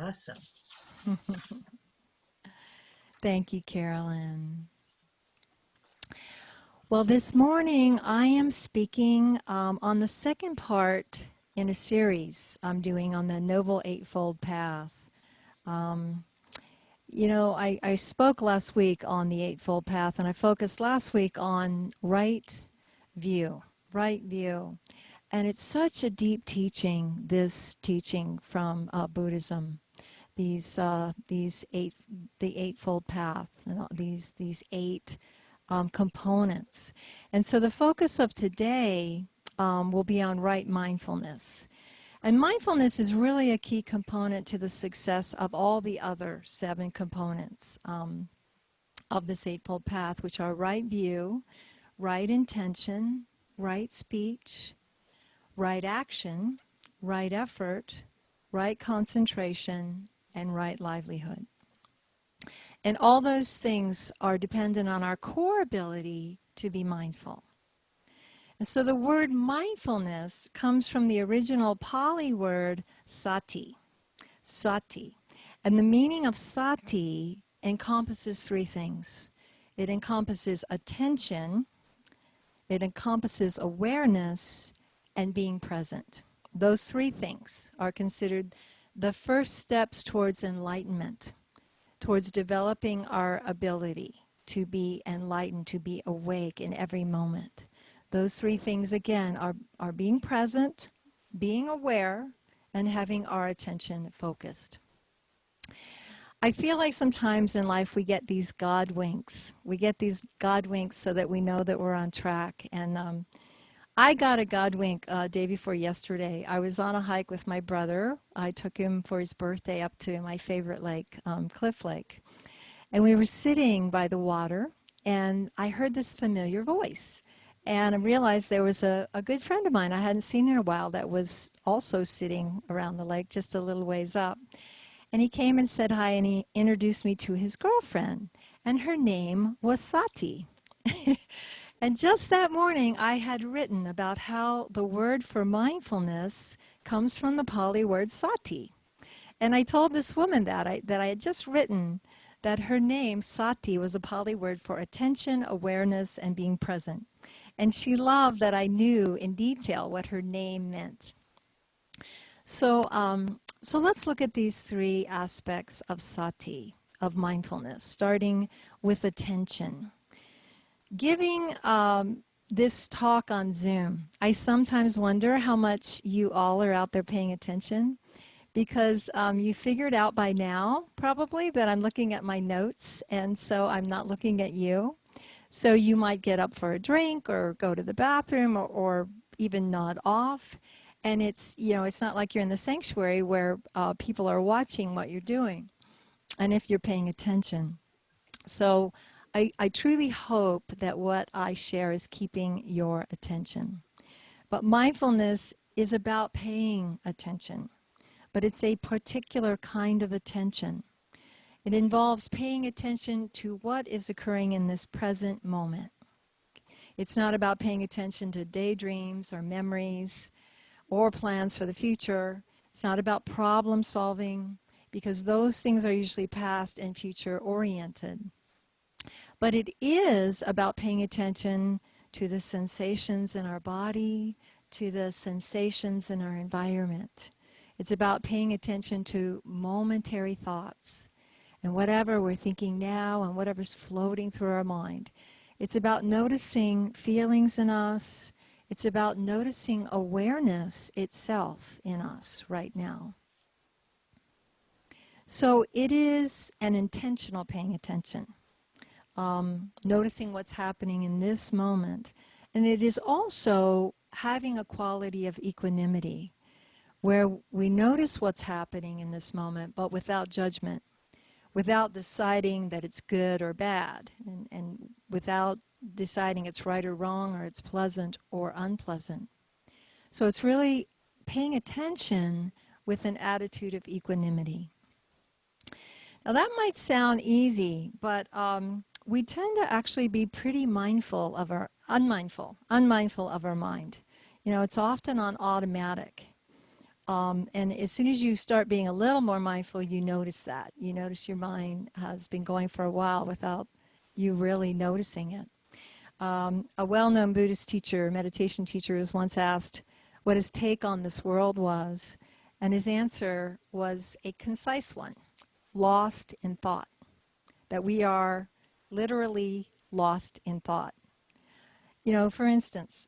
Awesome. Thank you, Carolyn. Well, this morning I am speaking on the second part in a series I'm doing on the Noble Eightfold Path. Um, I spoke last week on the Eightfold Path, and I focused last week on view, right view. And it's such a deep teaching, this teaching from Buddhism. The Eightfold Path, these eight components. And so the focus of today will be on right mindfulness. And mindfulness is really a key component to the success of all the other seven components of this Eightfold Path, which are right view, right intention, right speech, right action, right effort, right concentration, and right livelihood. And all those things are dependent on our core ability to be mindful. And so the word mindfulness comes from the original Pali word sati, sati. And the meaning of sati encompasses three things. It encompasses attention, it encompasses awareness, and being present. Those three things are considered the first steps towards enlightenment, towards developing our ability to be enlightened, to be awake in every moment. Those three things, again, are being present, being aware, and having our attention focused. I feel like sometimes in life we get these God winks. We get these God winks so that we know that we're on track. And I got a God wink day before yesterday. I was on a hike with my brother. I took him for his birthday up to my favorite lake, Cliff Lake. And we were sitting by the water, and I heard this familiar voice. And I realized there was a good friend of mine I hadn't seen in a while that was also sitting around the lake just a little ways up. And he came and said hi, and he introduced me to his girlfriend. And her name was Sati. And just that morning, I had written about how the word for mindfulness comes from the Pali word sati. And I told this woman that I had just written that her name, Sati, was a Pali word for attention, awareness, and being present. And she loved that I knew in detail what her name meant. So let's look at these three aspects of sati, of mindfulness, starting with attention. Giving this talk on Zoom, I sometimes wonder how much you all are out there paying attention, because you figured out by now probably that I'm looking at my notes, and so I'm not looking at you. So you might get up for a drink or go to the bathroom or even nod off. And it's not like you're in the sanctuary where people are watching what you're doing and if you're paying attention. So I truly hope that what I share is keeping your attention. But mindfulness is about paying attention, but it's a particular kind of attention. It involves paying attention to what is occurring in this present moment. It's not about paying attention to daydreams or memories or plans for the future. It's not about problem solving, because those things are usually past and future oriented. But it is about paying attention to the sensations in our body, to the sensations in our environment. It's about paying attention to momentary thoughts and whatever we're thinking now and whatever's floating through our mind. It's about noticing feelings in us. It's about noticing awareness itself in us right now. So it is an intentional paying attention, noticing what's happening in this moment. And it is also having a quality of equanimity, where we notice what's happening in this moment, but without judgment, without deciding that it's good or bad, and without deciding it's right or wrong, or it's pleasant or unpleasant. So it's really paying attention with an attitude of equanimity. Now that might sound easy, but we tend to actually be pretty mindful of unmindful of our mind. It's often on automatic. And as soon as you start being a little more mindful, you notice that. You notice your mind has been going for a while without you really noticing it. A well-known Buddhist teacher, meditation teacher, was once asked what his take on this world was, and his answer was a concise one: lost in thought. That we are literally lost in thought. You know, for instance,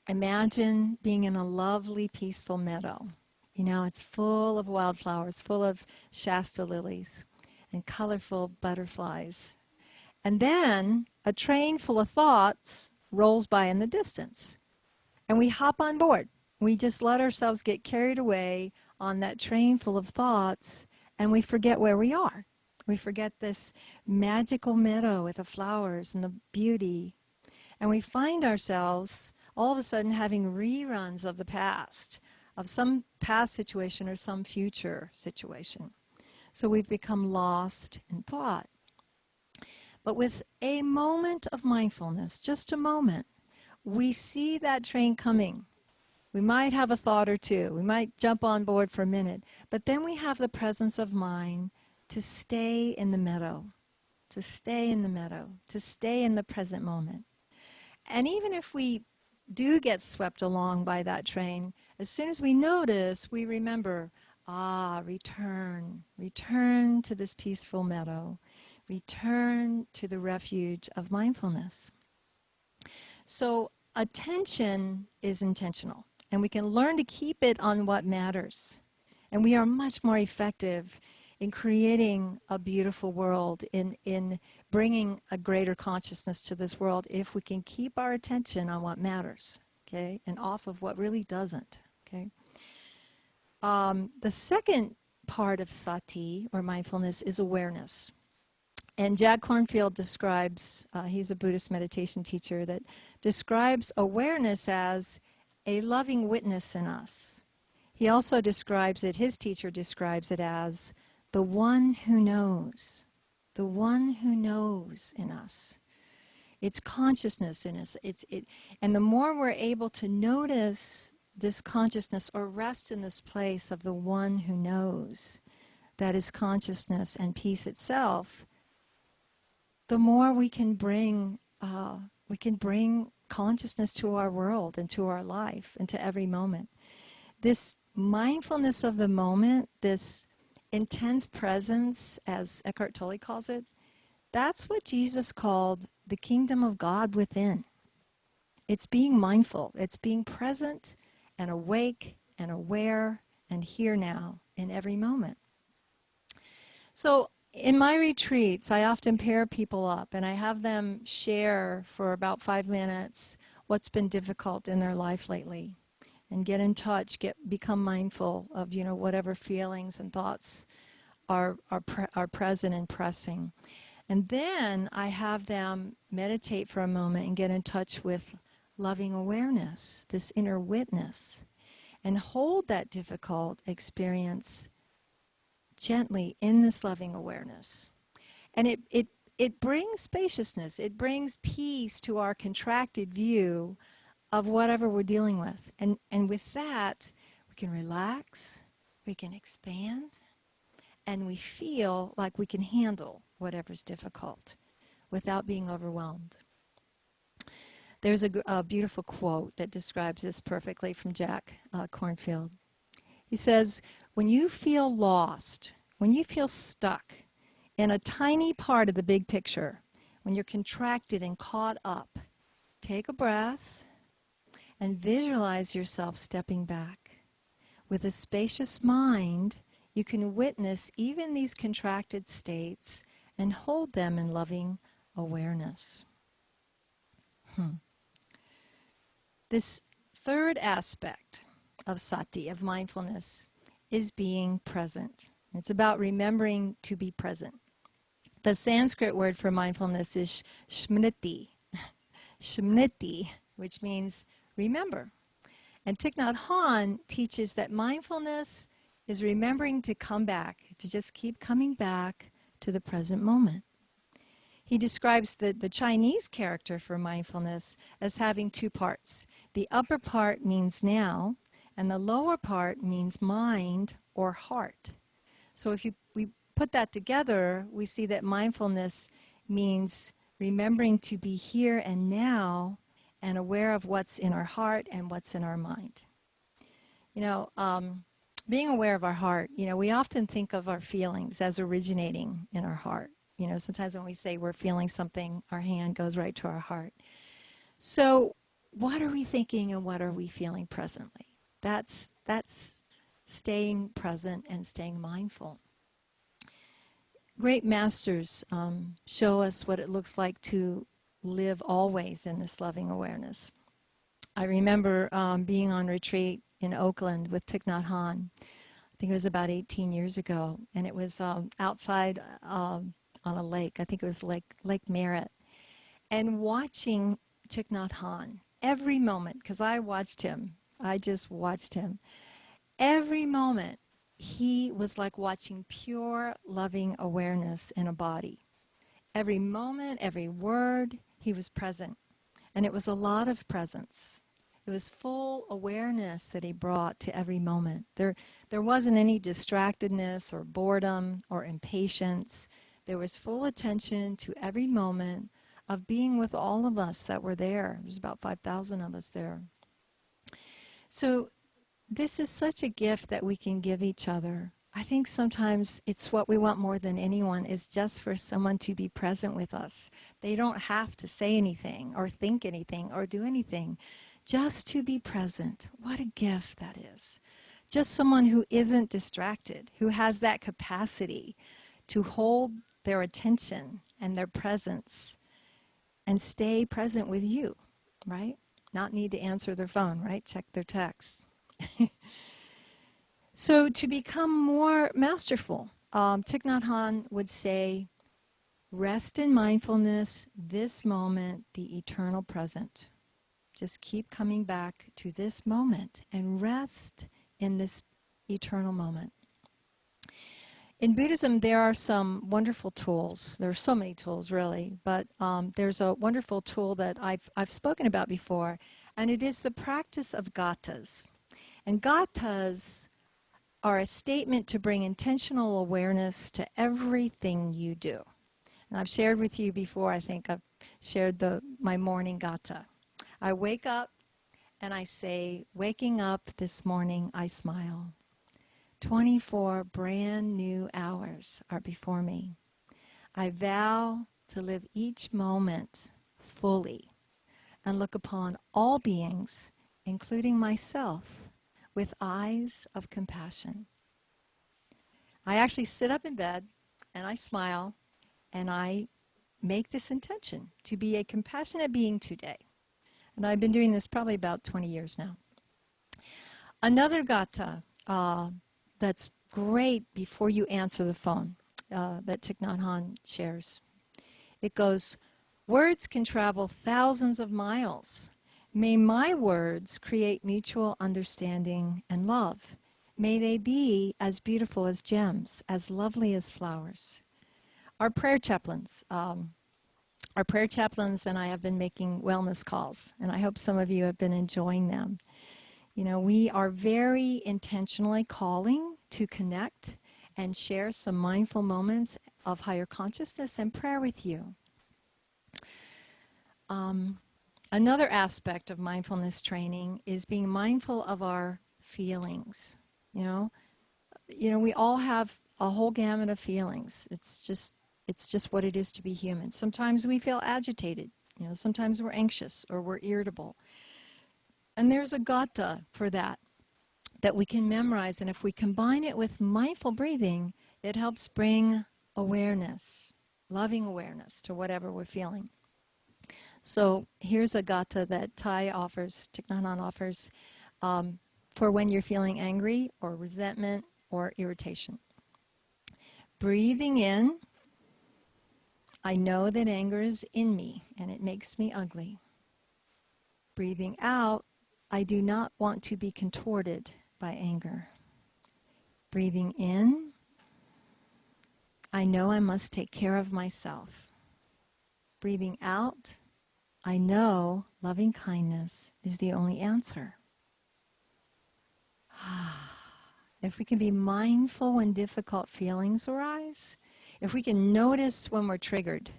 imagine being in a lovely, peaceful meadow. You know, it's full of wildflowers, full of Shasta lilies and colorful butterflies. And then a train full of thoughts rolls by in the distance. And we hop on board. We just let ourselves get carried away on that train full of thoughts, and we forget where we are. We forget this magical meadow with the flowers and the beauty. And we find ourselves all of a sudden having reruns of the past, of some past situation or some future situation. So we've become lost in thought. But with a moment of mindfulness, just a moment, we see that train coming. We might have a thought or two. We might jump on board for a minute. But then we have the presence of mind to stay in the meadow, to stay in the meadow, to stay in the present moment. And even if we do get swept along by that train, as soon as we notice, we remember, return to this peaceful meadow. Return to the refuge of mindfulness. So attention is intentional, and we can learn to keep it on what matters. And we are much more effective in creating a beautiful world, in bringing a greater consciousness to this world, if we can keep our attention on what matters, okay, and off of what really doesn't, okay. The second part of sati, or mindfulness, is awareness. And Jack Kornfield describes, he's a Buddhist meditation teacher, that describes awareness as a loving witness in us. He also describes it, his teacher describes it as the one who knows in us. It's consciousness in us. And the more we're able to notice this consciousness or rest in this place of the one who knows, that is consciousness and peace itself, the more we can bring consciousness to our world and to our life and to every moment. This mindfulness of the moment, this intense presence, as Eckhart Tolle calls it, that's what Jesus called the kingdom of God within. It's being mindful. It's being present and awake and aware and here now in every moment. So in my retreats, I often pair people up and I have them share for about 5 minutes what's been difficult in their life lately, and get in touch, become mindful of, you know, whatever feelings and thoughts are present and pressing. And then I have them meditate for a moment and get in touch with loving awareness, this inner witness, and hold that difficult experience gently in this loving awareness. And it brings spaciousness. It brings peace to our contracted view of whatever we're dealing with. And with that, we can relax, we can expand, and we feel like we can handle whatever's difficult without being overwhelmed. There's a beautiful quote that describes this perfectly from Jack Kornfield. He says, when you feel lost, when you feel stuck in a tiny part of the big picture, when you're contracted and caught up, take a breath and visualize yourself stepping back. With a spacious mind, you can witness even these contracted states and hold them in loving awareness. This third aspect of sati, of mindfulness, is being present. It's about remembering to be present. The Sanskrit word for mindfulness is smriti, smriti, which means remember. And Thich Nhat Hanh teaches that mindfulness is remembering to come back, to just keep coming back to the present moment. He describes the Chinese character for mindfulness as having two parts. The upper part means now, And the lower part means mind or heart. So if we put that together, we see that mindfulness means remembering to be here and now and aware of what's in our heart and what's in our mind. You know, being aware of our heart, you know, we often think of our feelings as originating in our heart. You know, sometimes when we say we're feeling something, our hand goes right to our heart. So what are we thinking and what are we feeling presently? That's staying present and staying mindful. Great masters show us what it looks like to live always in this loving awareness. I remember being on retreat in Oakland with Thich Nhat Hanh. I think it was about 18 years ago, and it was outside on a lake. I think it was Lake Merritt. And watching Thich Nhat Hanh every moment, because I watched him, I just watched him. Every moment, he was like watching pure, loving awareness in a body. Every moment, every word, he was present. And it was a lot of presence. It was full awareness that he brought to every moment. There wasn't any distractedness or boredom or impatience. There was full attention to every moment of being with all of us that were there. There's about 5,000 of us there. So this is such a gift that we can give each other. I think sometimes it's what we want more than anyone is just for someone to be present with us. They don't have to say anything or think anything or do anything. Just to be present. What a gift that is. Just someone who isn't distracted, who has that capacity to hold their attention and their presence and stay present with you, right? Not need to answer their phone, right? Check their texts. So to become more masterful, Thich Nhat Hanh would say, rest in mindfulness, this moment, the eternal present. Just keep coming back to this moment and rest in this eternal moment. In Buddhism, there are some wonderful tools. There are so many tools, really, but there's a wonderful tool that I've spoken about before, and it is the practice of gathas. And gathas are a statement to bring intentional awareness to everything you do. And I've shared with you before, I think I've shared my morning gatha. I wake up and I say, waking up this morning, I smile. 24 brand new hours are before me. I vow to live each moment fully and look upon all beings, including myself, with eyes of compassion. I actually sit up in bed and I smile and I make this intention to be a compassionate being today. And I've been doing this probably about 20 years now. Another gatha that's great before you answer the phone that Thich Nhat Hanh shares. It goes, words can travel thousands of miles. May my words create mutual understanding and love. May they be as beautiful as gems, as lovely as flowers. Our prayer chaplains and I have been making wellness calls, and I hope some of you have been enjoying them. You know, we are very intentionally calling to connect and share some mindful moments of higher consciousness and prayer with you. Another aspect of mindfulness training is being mindful of our feelings. You know, we all have a whole gamut of feelings. It's just what it is to be human. Sometimes we feel agitated. You know, sometimes we're anxious or we're irritable. And there's a gatha for that we can memorize. And if we combine it with mindful breathing, it helps bring awareness, loving awareness to whatever we're feeling. So here's a gatha that Thich Nhat Hanh offers, for when you're feeling angry or resentment or irritation. Breathing in, I know that anger is in me and it makes me ugly. Breathing out, I do not want to be contorted by anger. Breathing in, I know I must take care of myself. Breathing out, I know loving kindness is the only answer. If we can be mindful when difficult feelings arise, if we can notice when we're triggered,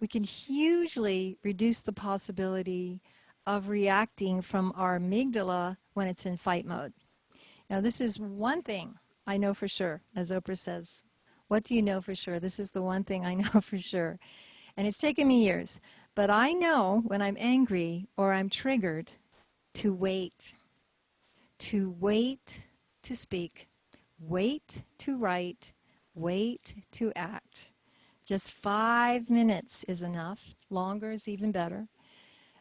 we can hugely reduce the possibility of reacting from our amygdala when it's in fight mode. Now, this is one thing I know for sure, as Oprah says. What do you know for sure? This is the one thing I know for sure. And it's taken me years. But I know when I'm angry or I'm triggered to wait to speak, wait to write, wait to act. Just 5 minutes is enough. Longer is even better.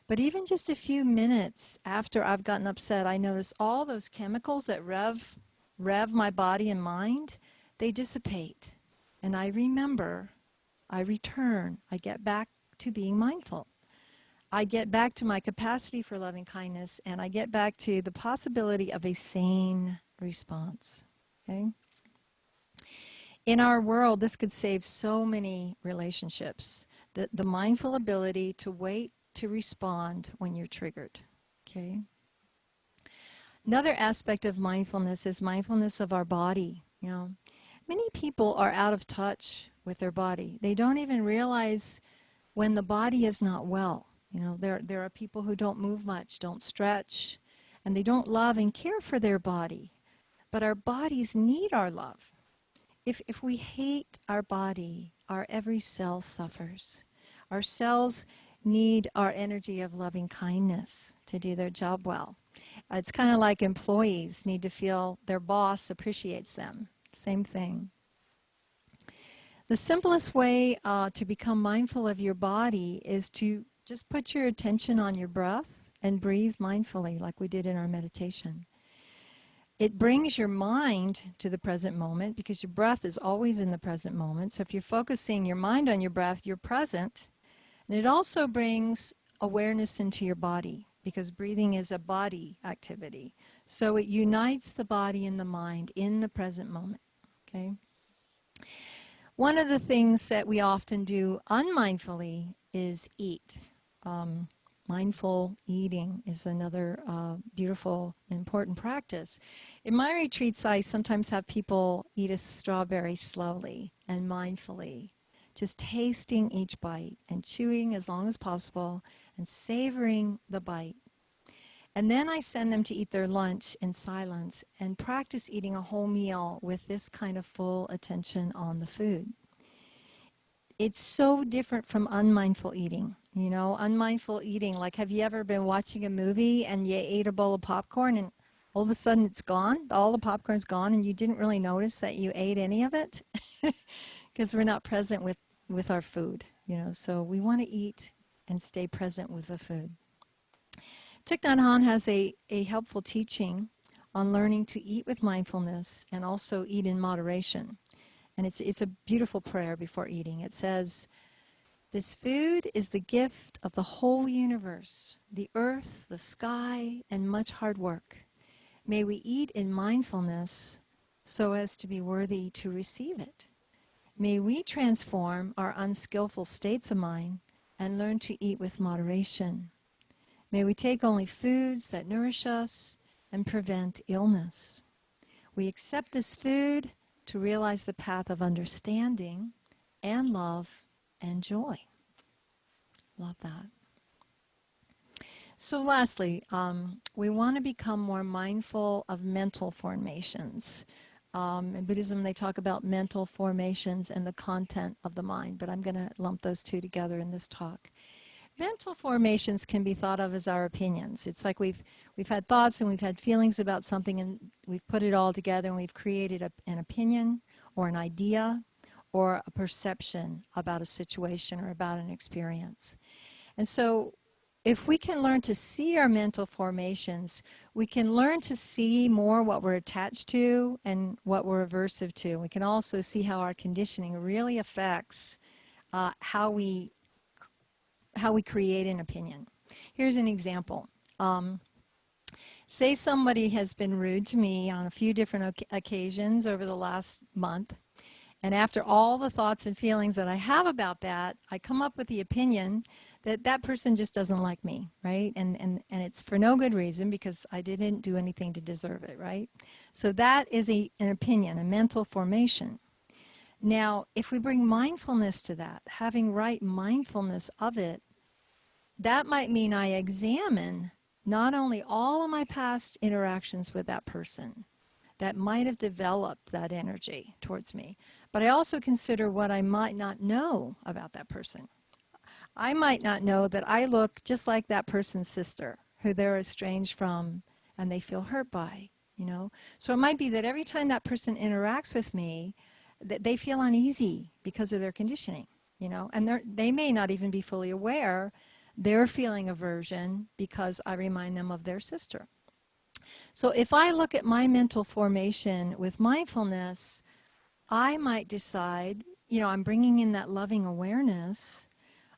But even just a few minutes after I've gotten upset, I notice all those chemicals that rev my body and mind, they dissipate. And I remember, I return, I get back to being mindful. I get back to my capacity for loving kindness, and I get back to the possibility of a sane response. Okay? In our world, this could save so many relationships. The mindful ability to wait to respond when you're triggered. Okay? Another aspect of mindfulness is mindfulness of our body. You know, many people are out of touch with their body. They don't even realize when the body is not well. You know, there are people who don't move much, don't stretch, and they don't love and care for their body. But our bodies need our love. If we hate our body, our every cell suffers. Our cells need our energy of loving kindness to do their job well. It's kind of like employees need to feel their boss appreciates them. Same thing. The simplest way to become mindful of your body is to just put your attention on your breath and breathe mindfully like we did in our meditation. It brings your mind to the present moment because your breath is always in the present moment. So if you're focusing your mind on your breath, you're present. And it also brings awareness into your body because breathing is a body activity. So it unites the body and the mind in the present moment. Okay? One of the things that we often do unmindfully is eat. Mindful eating is another beautiful, important practice. In my retreats, I sometimes have people eat a strawberry slowly and mindfully, just tasting each bite and chewing as long as possible and savoring the bite. And then I send them to eat their lunch in silence and practice eating a whole meal with this kind of full attention on the food. It's so different from unmindful eating. You know, unmindful eating, like have you ever been watching a movie and you ate a bowl of popcorn and all of a sudden it's gone? All the popcorn's gone and you didn't really notice that you ate any of it? Because we're not present with our food, you know. So we want to eat and stay present with the food. Thich Nhat Hanh has a helpful teaching on learning to eat with mindfulness and also eat in moderation. And it's a beautiful prayer before eating. It says, "This food is the gift of the whole universe, the earth, the sky, and much hard work. May we eat in mindfulness so as to be worthy to receive it. May we transform our unskillful states of mind and learn to eat with moderation. May we take only foods that nourish us and prevent illness. We accept this food to realize the path of understanding and love and joy." Love that. So lastly, we want to become more mindful of mental formations. In Buddhism, they talk about mental formations and the content of the mind, but I'm going to lump those two together in this talk. Mental formations can be thought of as our opinions. It's like we've had thoughts and we've had feelings about something and we've put it all together and we've created an opinion or an idea or a perception about a situation or about an experience. And so if we can learn to see our mental formations, we can learn to see more what we're attached to and what we're aversive to. We can also see how our conditioning really affects how we create an opinion. Here's an example. Say somebody has been rude to me on a few different occasions over the last month, and after all the thoughts and feelings that I have about that, I come up with the opinion that that person just doesn't like me, right? And it's for no good reason because I didn't do anything to deserve it, right? So that is an opinion, a mental formation. Now, if we bring mindfulness to that, having right mindfulness of it, that might mean I examine not only all of my past interactions with that person that might have developed that energy towards me, but I also consider what I might not know about that person. I might not know that I look just like that person's sister who they're estranged from and they feel hurt by, you know. So it might be that every time that person interacts with me, that they feel uneasy because of their conditioning, you know, and they may not even be fully aware they're feeling aversion because I remind them of their sister. So if I look at my mental formation with mindfulness, I might decide, you know, I'm bringing in that loving awareness.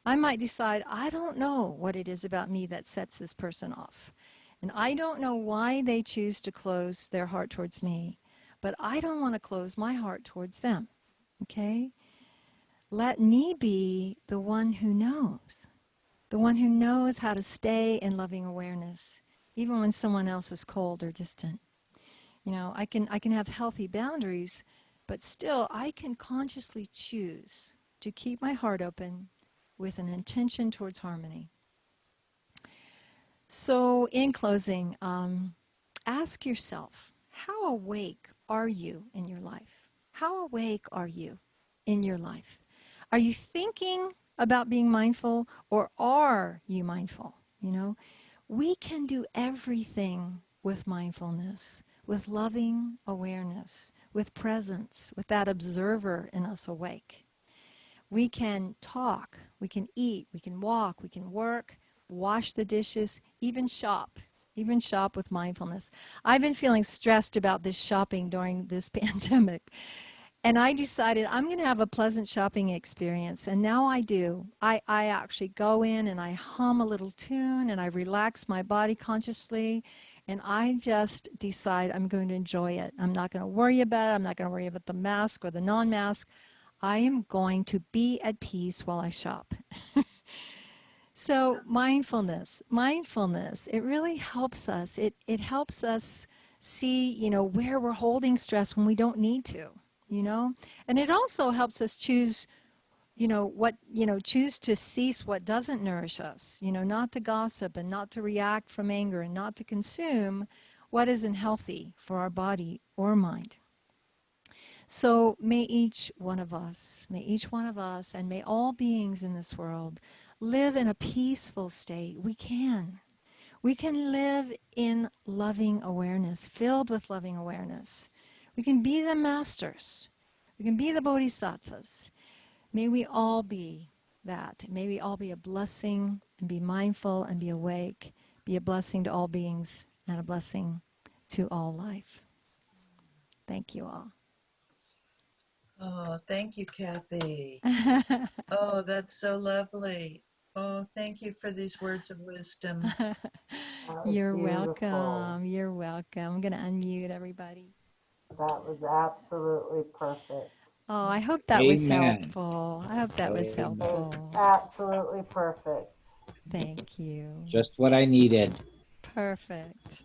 I might decide, I don't know what it is about me that sets this person off. And I don't know why they choose to close their heart towards me, but I don't want to close my heart towards them. Okay? Let me be the one who knows, the one who knows how to stay in loving awareness, even when someone else is cold or distant. You know, I can have healthy boundaries, but still I can consciously choose to keep my heart open with an intention towards harmony. So in closing, ask yourself, how awake are you in your life? How awake are you in your life? Are you thinking about being mindful, or are you mindful? You know, we can do everything with mindfulness, with loving awareness, with presence, with that observer in us awake. We can talk, we can eat, we can walk, we can work, wash the dishes, even shop with mindfulness. I've been feeling stressed about this shopping during this pandemic. And I decided I'm going to have a pleasant shopping experience. And now I do. I actually go in and I hum a little tune and I relax my body consciously. And I just decide I'm going to enjoy it. I'm not going to worry about it. I'm not going to worry about the mask or the non-mask. I am going to be at peace while I shop. So mindfulness, it really helps us. It helps us see, you know, where we're holding stress when we don't need to, you know? And it also helps us choose, choose to cease what doesn't nourish us, you know, not to gossip and not to react from anger and not to consume what isn't healthy for our body or mind. So may each one of us, and may all beings in this world live in a peaceful state. We can. We can live in loving awareness, filled with loving awareness. We can be the masters. We can be the bodhisattvas. May we all be that. May we all be a blessing and be mindful and be awake, be a blessing to all beings and a blessing to all life. Thank you all. Oh, thank you, Kathy. Oh, that's so lovely. Oh, thank you for these words of wisdom. That was You're beautiful. welcome. You're welcome. I'm going to unmute everybody. That was absolutely perfect. Oh, I hope that was Amen. helpful. I hope that was It Amen. was helpful. absolutely perfect. Thank you. Just what I needed. Perfect.